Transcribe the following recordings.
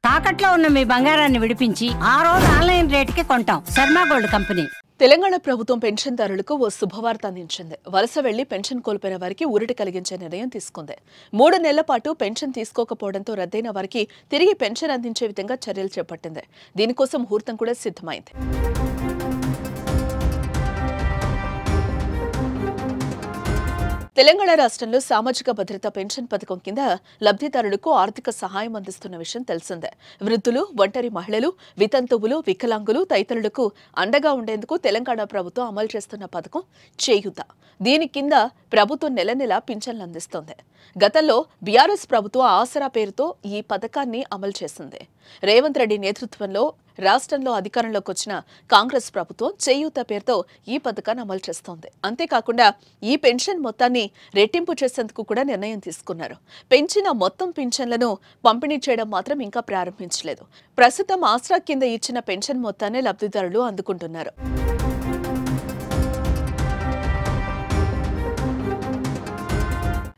తాకట్లో ఉన్న మీ బంగారాన్ని విడిపించి ఆ రోజు ఆన్లైన్ రేటుకి కొంటాం. Sharma gold company. తెలంగాణ ప్రభుత్వం పెన్షన్దారులకు ఓ శుభవార్త అందించింది. వలస వెళ్లి పెన్షన్ కోల్పోయిన వారికి ఊరట కలిగించే నిర్ణయం తీసుకుంది. 3 నెలల పాటు పెన్షన్ తీసుకోకపోవడంతో రద్దయిన వారికి తిరిగి పెన్షన్ అందించే విధంగా చర్యలు చేపట్టింది. దీనికోసం ముహూర్తం కూడా సిద్ధమైంది. తెలంగాణ రాష్ట్రంలో సామాజిక భద్రత పెన్షన్ పథకం కింద లబ్ధిదారులకు ఆర్థిక సహాయం అందిస్తున్న విషయం తెలిసిందే. వృద్ధులు, ఒంటరి మహిళలు, వితంతువులు, వికలాంగులు తదితరులకు అండగా ఉండేందుకు తెలంగాణ ప్రభుత్వం అమలు చేస్తున్న పథకం చేయూత. దీని కింద ప్రభుత్వం నెల నెలా పింఛన్లు అందిస్తోంది. గతంలో బీఆర్ఎస్ ప్రభుత్వం ఆసరా పేరుతో ఈ పథకాన్ని అమలు చేసింది. రేవంత్ రెడ్డి నేతృత్వంలో రాష్ట్రంలో అధికారంలోకి వచ్చిన కాంగ్రెస్ ప్రభుత్వం చేయూత పేరుతో ఈ పథకాన్ని అమలు చేస్తోంది. అంతేకాకుండా ఈ పెన్షన్ మొత్తాన్ని రెట్టింపు చేసేందుకు కూడా నిర్ణయం తీసుకున్నారు. పెంచిన మొత్తం పింఛన్లను పంపిణీ చేయడం మాత్రం ఇంకా ప్రారంభించలేదు. ప్రస్తుతం ఆసరా కింద ఇచ్చిన పెన్షన్ మొత్తాన్ని లబ్ధిదారులు అందుకుంటున్నారు.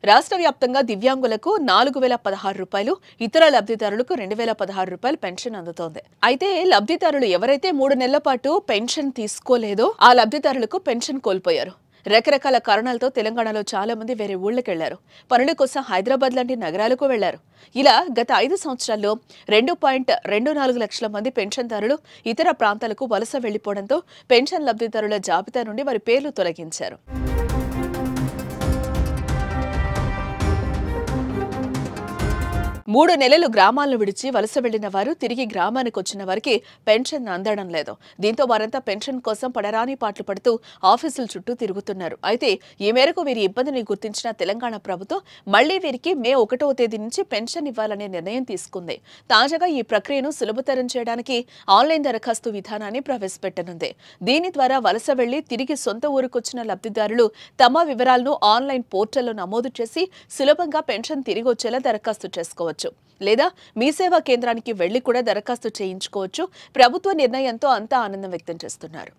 రాష్ట్ర వ్యాప్తంగా దివ్యాంగులకు 4016 రూపాయలు, ఇతర లబ్ధిదారులకు 2016 రూపాయలు పెన్షన్ అందుతోంది. అయితే లబ్ధిదారులు ఎవరైతే 3 నెలల పాటు పెన్షన్ తీసుకోలేదో ఆ లబ్ధిదారులకు పెన్షన్ కోల్పోయారు. రకరకాల కారణాలతో తెలంగాణలో చాలా మంది వేరే ఊళ్ళకెళ్లారు. పనుల కోసం హైదరాబాద్ లాంటి నగరాలకు వెళ్లారు. ఇలా గత 5 సంవత్సరాల్లో 2.24 లక్షల మంది పెన్షన్దారులు ఇతర ప్రాంతాలకు వలస వెళ్లిపోవడంతో పెన్షన్ లబ్ధిదారుల జాబితా నుండి వారి పేర్లు తొలగించారు. 3 నెలలు గ్రామాలను విడిచి వలస వెళ్లిన వారు తిరిగి గ్రామానికి వచ్చిన వారికి పెన్షన్ అందడం లేదు. దీంతో వారంతా పెన్షన్ కోసం పడరాని పాటలు పడుతూ ఆఫీసుల చుట్టూ తిరుగుతున్నారు. అయితే ఈ మేరకు వీరి ఇబ్బందిని గుర్తించిన తెలంగాణ ప్రభుత్వం మళ్లీ వీరికి మే 1వ తేదీ నుంచి పెన్షన్ ఇవ్వాలనే నిర్ణయం తీసుకుంది. తాజాగా ఈ ప్రక్రియను సులభతరం చేయడానికి ఆన్లైన్ దరఖాస్తు విధానాన్ని ప్రవేశపెట్టనుంది. దీని ద్వారా వలస వెళ్లి తిరిగి సొంత ఊరుకొచ్చిన లబ్ధిదారులు తమ వివరాలను ఆన్లైన్ పోర్టల్లో నమోదు చేసి సులభంగా పెన్షన్ తిరిగి వచ్చేలా దరఖాస్తు చేసుకోవచ్చు. లేదా మీ సేవా కేంద్రానికి వెళ్లి కూడా దరఖాస్తు చేయించుకోవచ్చు. ప్రభుత్వ నిర్ణయంతో అంతా ఆనందం వ్యక్తం చేస్తున్నారు.